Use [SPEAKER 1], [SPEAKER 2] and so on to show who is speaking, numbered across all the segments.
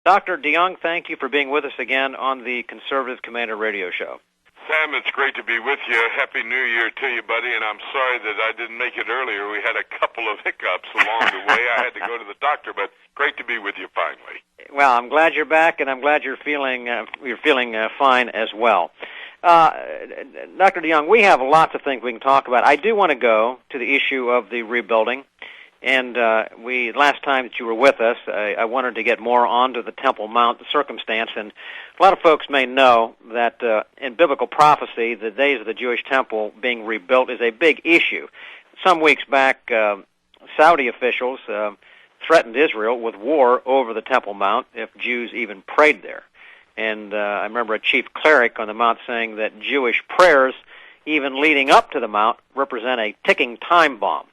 [SPEAKER 1] Dr. DeYoung, thank you for being with us again on the Conservative Commander Radio Show.
[SPEAKER 2] Sam, it's great to be with you. Happy New Year to you, buddy, and I'm sorry that I didn't make it earlier. We had a couple of hiccups along the way. I had to go to the doctor, but great to be with you finally.
[SPEAKER 1] Well, I'm glad you're back, and I'm glad you're feeling fine as well. Dr. DeYoung, we have lots of things we can talk about. I do want to go to the issue of the rebuilding. And last time that you were with us, I wanted to get more onto the Temple Mount circumstance. And a lot of folks may know that in biblical prophecy, the days of the Jewish temple being rebuilt is a big issue. Some weeks back, Saudi officials threatened Israel with war over the Temple Mount if Jews even prayed there. And I remember a chief cleric on the Mount saying that Jewish prayers, even leading up to the Mount, represent a ticking time bomb.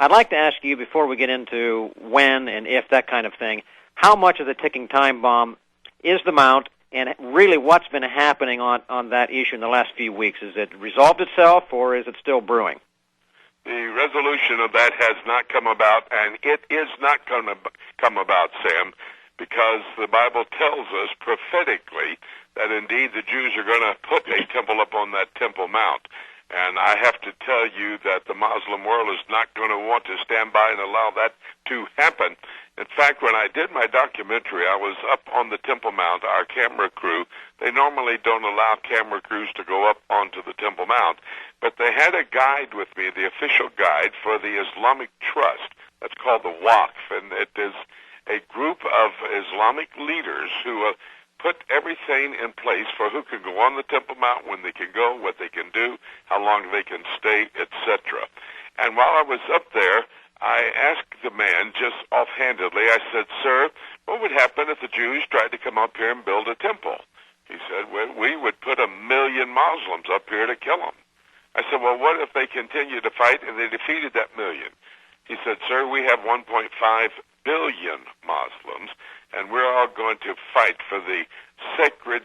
[SPEAKER 1] I'd like to ask you, before we get into when and if, that kind of thing, how much of the ticking time bomb is the Mount, and really what's been happening on that issue in the last few weeks? Is it resolved itself, or is it still brewing?
[SPEAKER 2] The resolution of that has not come about, and it is not going to come about, Sam, because the Bible tells us prophetically that indeed the Jews are going to put a temple up on that Temple Mount. And I have to tell you that the Muslim world is not going to want to stand by and allow that to happen. In fact, when I did my documentary, I was up on the Temple Mount, our camera crew. They normally don't allow camera crews to go up onto the Temple Mount, but they had a guide with me, the official guide for the Islamic Trust. That's called the Waqf, and it is a group of Islamic leaders who put everything in place for who can go on the Temple Mount, when they can go, what they can do, how long they can stay, etc. And while I was up there, I asked the man just offhandedly, I said, "Sir, what would happen if the Jews tried to come up here and build a temple?" He said, "Well, we would put 1 million Muslims up here to kill them." I said, "Well, what if they continue to fight and they defeated that million?" He said, "Sir, we have 1.5 billion Muslims, and we're all going to fight for the sacred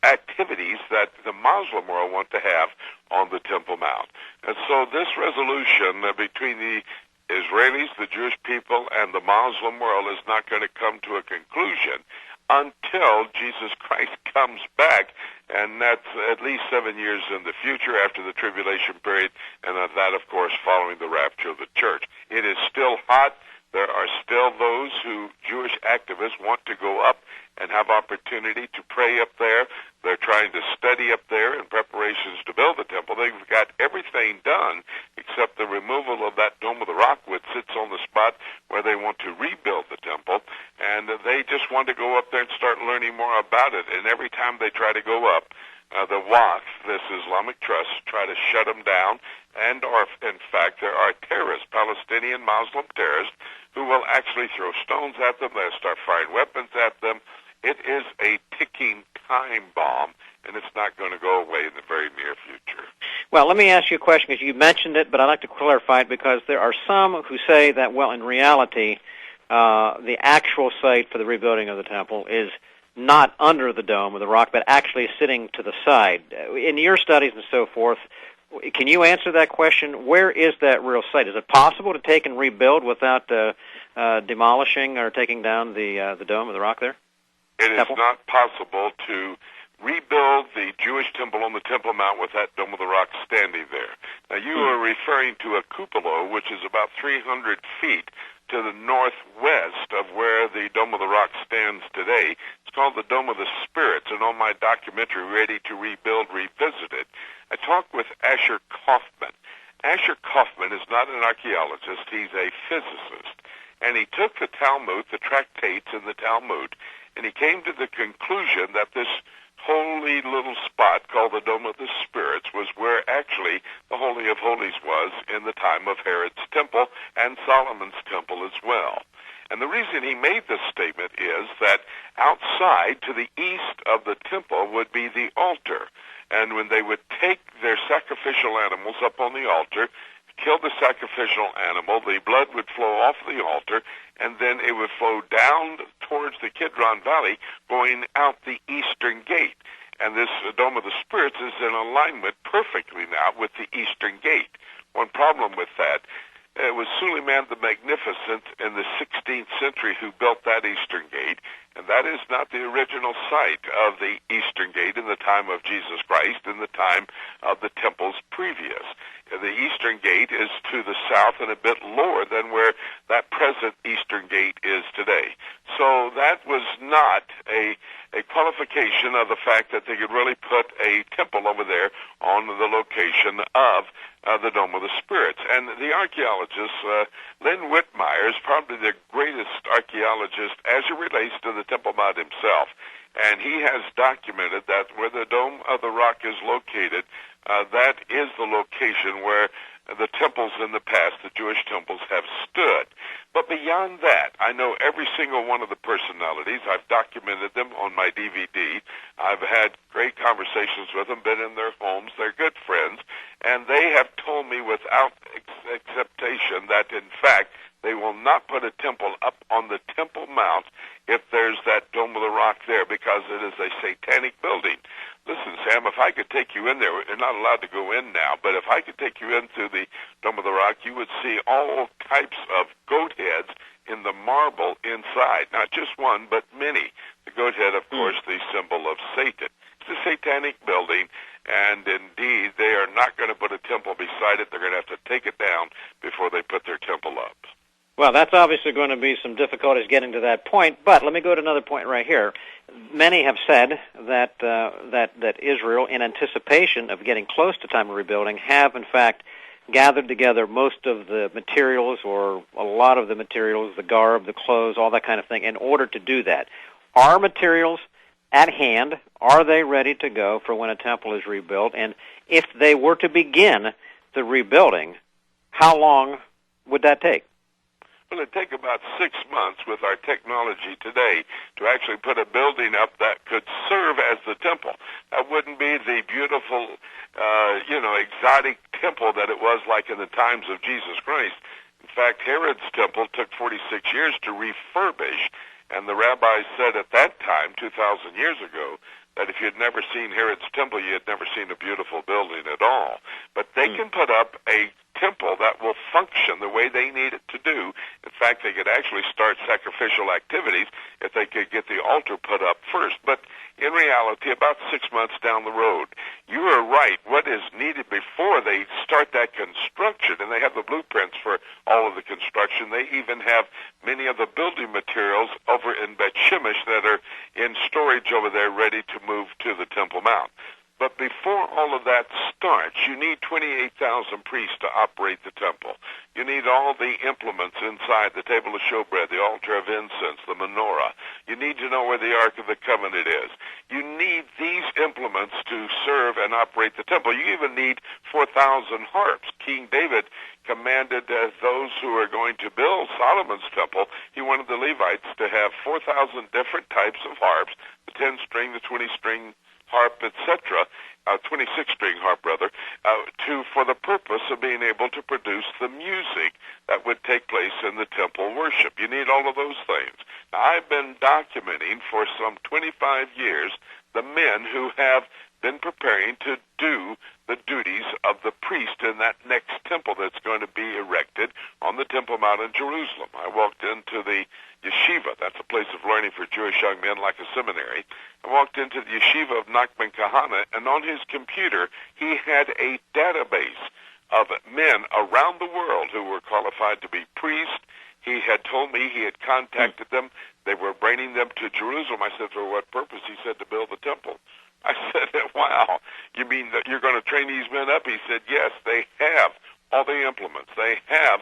[SPEAKER 2] activities that the Muslim world want to have on the Temple Mount." And so this resolution between the Israelis, the Jewish people, and the Muslim world is not going to come to a conclusion until Jesus Christ comes back, and that's at least 7 years in the future after the tribulation period, and that, of course, following the rapture of the church. It is still hot. There are still those Jewish activists want to go up and have opportunity to pray up there. They're trying to study up there in preparations to build the temple. They've got everything done except the removal of that Dome of the Rock, which sits on the spot where they want to rebuild the temple. And they just want to go up there and start learning more about it. And every time they try to go up, the Waqf, this Islamic Trust, try to shut them down. Or, in fact, there are terrorists, Palestinian Muslim terrorists, who will actually throw stones at them. They'll start firing weapons at them. It is a ticking time bomb, and it's not going to go away in the very near future.
[SPEAKER 1] Well, let me ask you a question, because you mentioned it, but I'd like to clarify it, because there are some who say that, well, in reality, the actual site for the rebuilding of the temple is not under the Dome of the Rock, but actually sitting to the side. In your studies and so forth, can you answer that question? Where is that real site? Is it possible to take and rebuild without demolishing or taking down the Dome of the Rock there?
[SPEAKER 2] It is not possible to rebuild the Jewish temple on the Temple Mount with that Dome of the Rock standing there. Now, you are referring to a cupola, which is about 300 feet to the northwest of where the Dome of the Rock stands today. It's called the Dome of the Spirits, and on my documentary, Ready to Rebuild, Revisited, I talked with Asher Kaufman. Asher Kaufman is not an archaeologist. He's a physicist. And he took the Talmud, the tractates in the Talmud, and he came to the conclusion that this holy little spot called the Dome of the Spirits was where actually the Holy of Holies was in the time of Herod's temple and Solomon's temple as well. And the reason he made this statement is that outside to the east of the temple would be the altar. And when they would take their sacrificial animals up on the altar, kill the sacrificial animal, the blood would flow off the altar, and then it would flow down towards the Kidron Valley, going out the eastern gate. And this Dome of the Spirits is in alignment perfectly now with the eastern gate. One problem with that, It was Suleiman the Magnificent in the 16th century who built that eastern gate, and that is not the original site of the eastern gate in the time of Jesus Christ, in the time of the temples previous. The eastern gate is to the south and a bit lower than where that present eastern gate is today. So that was not a qualification of the fact that they could really put a temple over there on the location of the Dome of the Spirits. And the archaeologist, Lynn Whitmire, is probably the greatest archaeologist as it relates to the Temple Mount himself. And he has documented that where the Dome of the Rock is located, that is the location where the temples in the past, the Jewish temples, have stood. But beyond that, I know every single one of the personalities. I've documented them on my DVD. I've had great conversations with them, been in their homes. They're good friends. And they have told me without acceptation that, in fact, they will not put a temple up on the Temple Mount if there's that Dome of the Rock there, because it is a satanic building. Listen, Sam, if I could take you in there, you're not allowed to go in now, but if I could take you into the Dome of the Rock, you would see all types of goat heads in the marble inside. Not just one, but many. The goat head, of course, the symbol of Satan. It's a satanic building, and indeed, they are not going to put a temple beside it. They're going to have to take it down before they put their temple up.
[SPEAKER 1] Well, that's obviously going to be some difficulties getting to that point, but let me go to another point right here. Many have said that that Israel, in anticipation of getting close to time of rebuilding, have in fact gathered together most of the materials, or a lot of the materials, the garb, the clothes, all that kind of thing, in order to do that. Are materials at hand? Are they ready to go for when a temple is rebuilt? And if they were to begin the rebuilding, how long would that take?
[SPEAKER 2] Well, it'd take about 6 months with our technology today to actually put a building up that could serve as the temple. That wouldn't be the beautiful, exotic temple that it was like in the times of Jesus Christ. In fact, Herod's temple took 46 years to refurbish, and the rabbis said at that time, 2,000 years ago, that if you'd never seen Herod's temple, you had never seen a beautiful building at all. But they can put up a temple that will function the way they need it to do. In fact, they could actually start sacrificial activities if they could get the altar put up first. But in reality, about 6 months down the road, you are right. What is needed before they start that construction, and they have the blueprints for all of the construction, they even have many of the building materials over in Bet Shemesh that are in storage over there ready to move to the Temple Mount. But before all of that starts, you need 28,000 priests to operate the temple. You need all the implements inside, the table of showbread, the altar of incense, the menorah. You need to know where the Ark of the Covenant is. You need these implements to serve and operate the temple. You even need 4,000 harps. King David commanded those who are going to build Solomon's temple, he wanted the Levites to have 4,000 different types of harps, the 10-string, the 20-string, harp, etc., 26-string harp, rather, for the purpose of being able to produce the music that would take place in the temple worship. You need all of those things. Now, I've been documenting for some 25 years the men who have been preparing to do the duties of the priest in that next temple that's going to be erected on the Temple Mount in Jerusalem. I walked into the yeshiva. That's a place of learning for Jewish young men, like a seminary. I walked into the yeshiva of Nachman Kahana, and on his computer, he had a database of men around the world who were qualified to be priests. He had told me he had contacted them. They were bringing them to Jerusalem. I said, for what purpose? He said, to build the temple. I said, wow, you mean that you're going to train these men up? He said, yes, they have all the implements. They have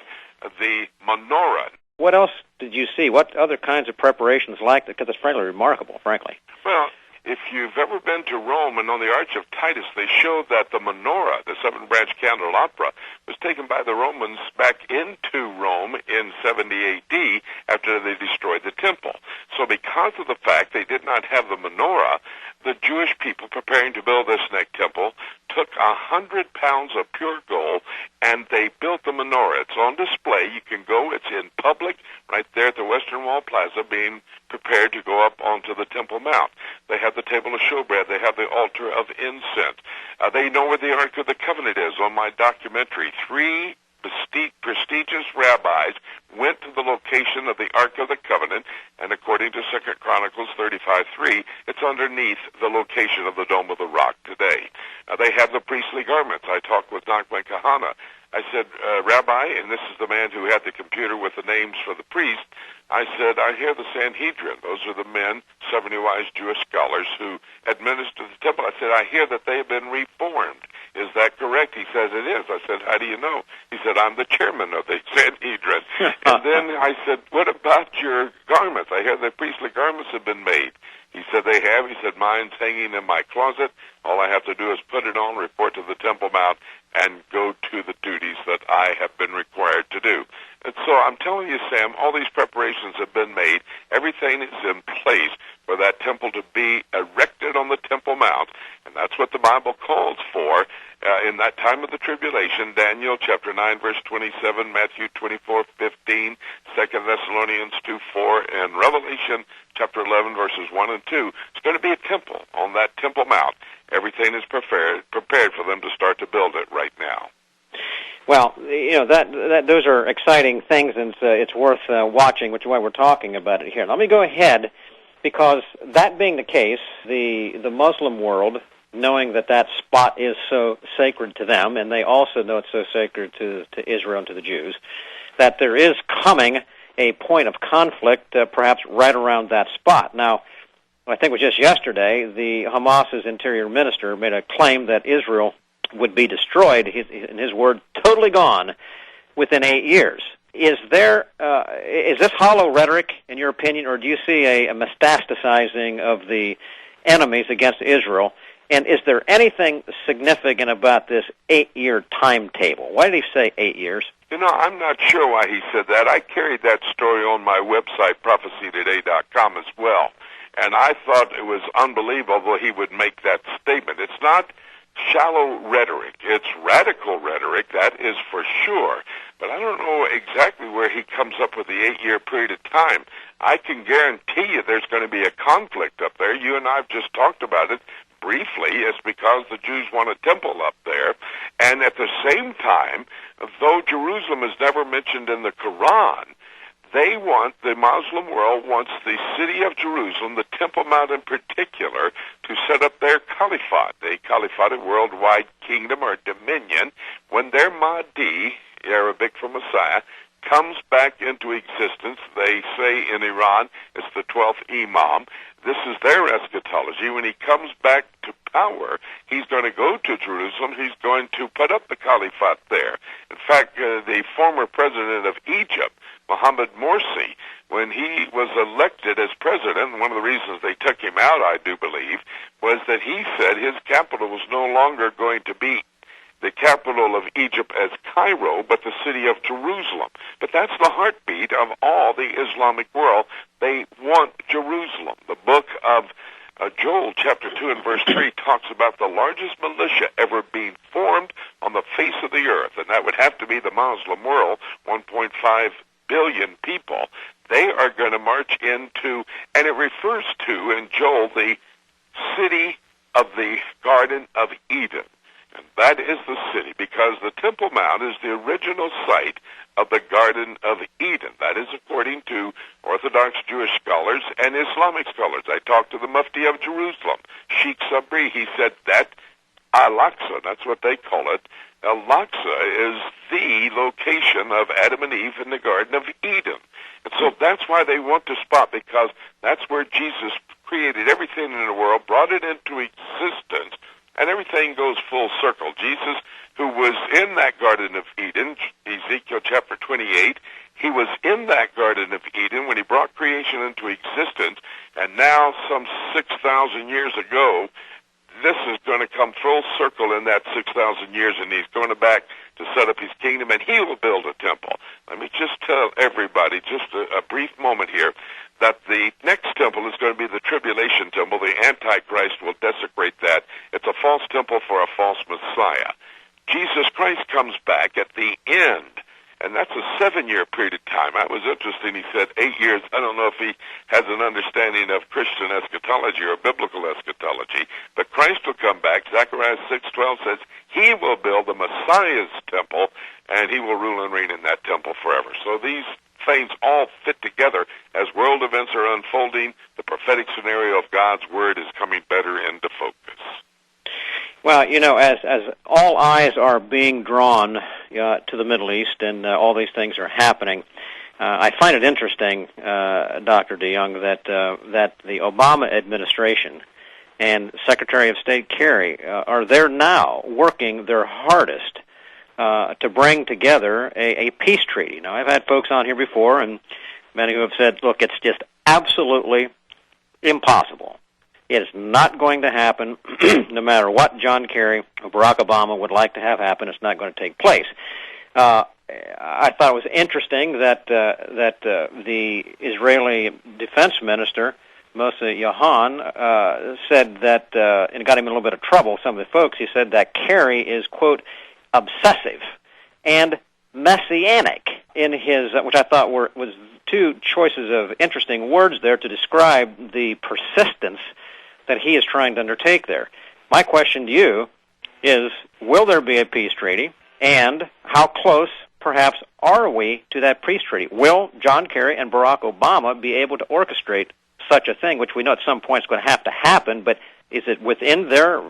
[SPEAKER 2] the menorah.
[SPEAKER 1] What else did you see? What other kinds of preparations like that? Because it's frankly remarkable, frankly.
[SPEAKER 2] Well, if you've ever been to Rome and on the Arch of Titus, they showed that the menorah, the seven-branch candelabra, was taken by the Romans back into Rome in 70 A.D. after they destroyed the temple. So because of the fact they did not have the menorah, the Jewish people preparing to build this next temple took 100 pounds of pure gold and they built the menorah. It's on display. You can go. It's in public right there at the Western Wall Plaza being prepared to go up onto the Temple Mount. They have the table of showbread. They have the altar of incense. They know where the Ark of the Covenant is on my documentary. 3 prestigious rabbis went to the location of the Ark of the Covenant, and according to 2 Chronicles 35:3, it's underneath the location of the Dome of the Rock today. Now, they have the priestly garments. I talked with Nachman Kahana. I said, Rabbi, and this is the man who had the computer with the names for the priest, I said, I hear the Sanhedrin. Those are the men, 70 wise Jewish scholars who administer the temple. I said, I hear that they have been reformed. Is that correct? He says it is. I said, how do you know? He said, I'm the chairman of the Sanhedrin. And then I said, what about your garments? I hear the priestly garments have been made. He said, they have. He said, mine's hanging in my closet. All I have to do is put it on, report to the Temple Mount, and go to the duties that I have been required to do. And so I'm telling you, Sam, all these preparations have been made. Everything is in place for that temple to be erected on the Temple Mount. And that's what the Bible calls for in that time of the tribulation. Daniel chapter 9, verse 27, Matthew 24:15, 2 Thessalonians 2:4, and Revelation chapter 11, verses 1 and 2. It's going to be a temple on that Temple Mount. Everything is prepared for them to start to build it right now.
[SPEAKER 1] Well, that those are exciting things, and it's worth watching, which is why we're talking about it here. Let me go ahead, because that being the case, the Muslim world, knowing that spot is so sacred to them, and they also know it's so sacred to Israel and to the Jews, that there is coming a point of conflict, perhaps right around that spot. Now, I think it was just yesterday, the Hamas's interior minister made a claim that Israel would be destroyed, in his word, totally gone within 8 years. Is this hollow rhetoric, in your opinion, or do you see a metastasizing of the enemies against Israel? And is there anything significant about this 8-year timetable? Why did he say 8 years?
[SPEAKER 2] I'm not sure why he said that. I carried that story on my website, prophecytoday.com, as well. And I thought it was unbelievable he would make that statement. It's not shallow rhetoric. It's radical rhetoric, that is for sure. But I don't know exactly where he comes up with the 8-year period of time. I can guarantee you there's going to be a conflict up there. You and I have just talked about it briefly. It's because the Jews want a temple up there. And at the same time, though Jerusalem is never mentioned in the Quran, the Muslim world wants the city of Jerusalem, the Temple Mount in particular, to set up their caliphate. A caliphate, a worldwide kingdom or dominion, when their Mahdi, Arabic for Messiah, comes back into existence. They say in Iran it's the 12th Imam. This is their eschatology. When he comes back to power, he's going to go to Jerusalem. He's going to put up the caliphate there. In fact, the former president of Egypt, Mohammed Morsi, when he was elected as president, one of the reasons they took him out, I do believe, was that he said his capital was no longer going to be the capital of Egypt as Cairo, but the city of Jerusalem. But that's the heartbeat of all the Islamic world. They want Jerusalem. The book of Joel, chapter 2 and verse 3, talks about the largest militia ever being formed on the face of the earth, and that would have to be the Muslim world, 1.5 billion people. They are going to march into, and it refers to, in Joel, the city of the Garden of Eden. And that is the city, because the Temple Mount is the original site of the Garden of Eden. That is according to Orthodox Jewish scholars and Islamic scholars. I talked to the Mufti of Jerusalem, Sheikh Sabri. He said that Al-Aqsa, that's what they call it, Al-Aqsa is the location of Adam and Eve in the Garden of Eden. And so that's why they want the spot, because that's where Jesus created everything in the world, brought it into existence, and everything goes full circle. Jesus, who was in that Garden of Eden, Ezekiel chapter 28, he was in that Garden of Eden when he brought creation into existence, and now some 6,000 years ago, this is going to come full circle in that 6,000 years, and he's going back to set up his kingdom, and he will build a temple. Let me just tell everybody, just a brief moment here, that the next temple is going to be the tribulation temple. The Antichrist will desecrate that. It's a false temple for a false Messiah. Jesus Christ comes back at the end, and that's a 7-year period of time. That was interesting. He said 8 years. I don't know if he has an understanding of Christian eschatology or biblical eschatology, but Christ will come back. Zechariah 6:12 says he will build the Messiah's temple, and he will rule and reign in that temple forever. So these things all fit together as world events are unfolding. The prophetic scenario of God's Word is coming better into focus.
[SPEAKER 1] Well, as all eyes are being drawn to the Middle East and all these things are happening, I find it interesting, Dr. DeYoung, that the Obama administration and Secretary of State Kerry are there now working their hardest to bring together a peace treaty. Now, I've had folks on here before, and many who have said, look, it's just absolutely impossible. It is not going to happen, no matter what John Kerry or Barack Obama would like to have happen. It's not going to take place. I thought it was interesting that the Israeli Defense Minister, Moshe Yahan, said that, and it got him in a little bit of trouble, some of the folks, he said that Kerry is, quote, obsessive and messianic in his, which I thought was two choices of interesting words there to describe the persistence that he is trying to undertake there. My question to you is, will there be a peace treaty, and how close, perhaps, are we to that peace treaty? Will John Kerry and Barack Obama be able to orchestrate such a thing, which we know at some point is going to have to happen, but is it within their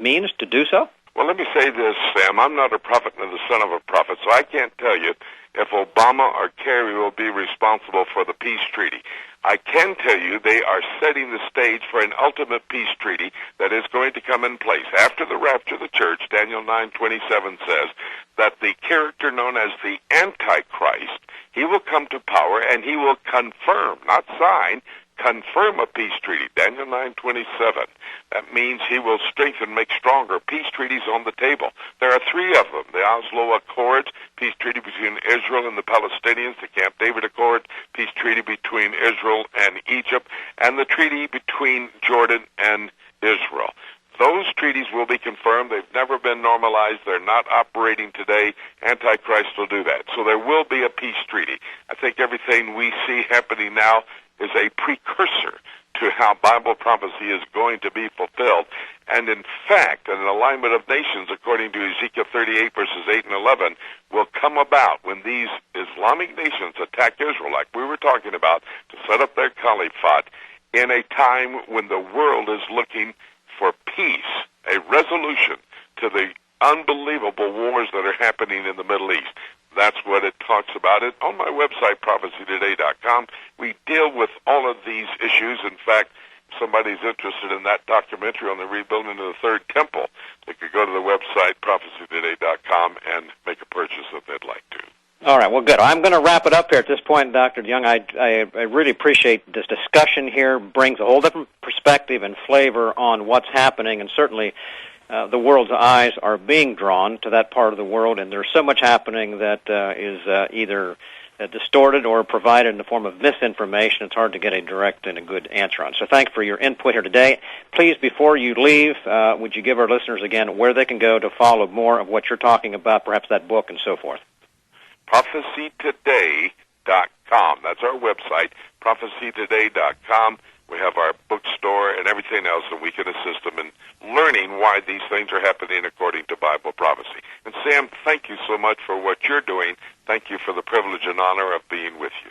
[SPEAKER 1] means to do so?
[SPEAKER 2] Well, let me say this, Sam. I'm not a prophet nor the son of a prophet, so I can't tell you if Obama or Kerry will be responsible for the peace treaty. I can tell you they are setting the stage for an ultimate peace treaty that is going to come in place. After the rapture of the church, Daniel 9:27 says that the character known as the Antichrist, he will come to power and he will confirm, not sign, confirm a peace treaty. Daniel 9:27. That means he will strengthen, make stronger peace treaties on the table. There are three of them. The Oslo Accord, peace treaty between Israel and the Palestinians, the Camp David Accord, peace treaty between Israel and Egypt, and the treaty between Jordan and Israel. Those treaties will be confirmed. They've never been normalized. They're not operating today. Antichrist will do that. So there will be a peace treaty. I think everything we see happening now is a precursor to how Bible prophecy is going to be fulfilled. And in fact, an alignment of nations, according to Ezekiel 38, verses 8 and 11, will come about when these Islamic nations attack Israel, like we were talking about, to set up their caliphate in a time when the world is looking for peace, a resolution to the unbelievable wars that are happening in the Middle East. That's what it talks about. It on my website, prophecytoday.com. We deal with all of these issues. In fact, if somebody's interested in that documentary on the rebuilding of the Third Temple, they could go to the website, prophecytoday.com, and make a purchase if they'd like to.
[SPEAKER 1] All right, well, good. I'm going to wrap it up here at this point, Dr. DeYoung. I really appreciate this discussion here. Brings a whole different perspective and flavor on what's happening, and certainly the world's eyes are being drawn to that part of the world, and there's so much happening that is either distorted or provided in the form of misinformation. It's hard to get a direct and a good answer on. So thanks for your input here today. Please, before you leave, would you give our listeners again where they can go to follow more of what you're talking about, perhaps that book and so forth?
[SPEAKER 2] prophecytoday.com. That's our website, prophecytoday.com. We have our bookstore and everything else that we can assist them in learning why these things are happening according to Bible prophecy. And Sam, thank you so much for what you're doing. Thank you for the privilege and honor of being with you.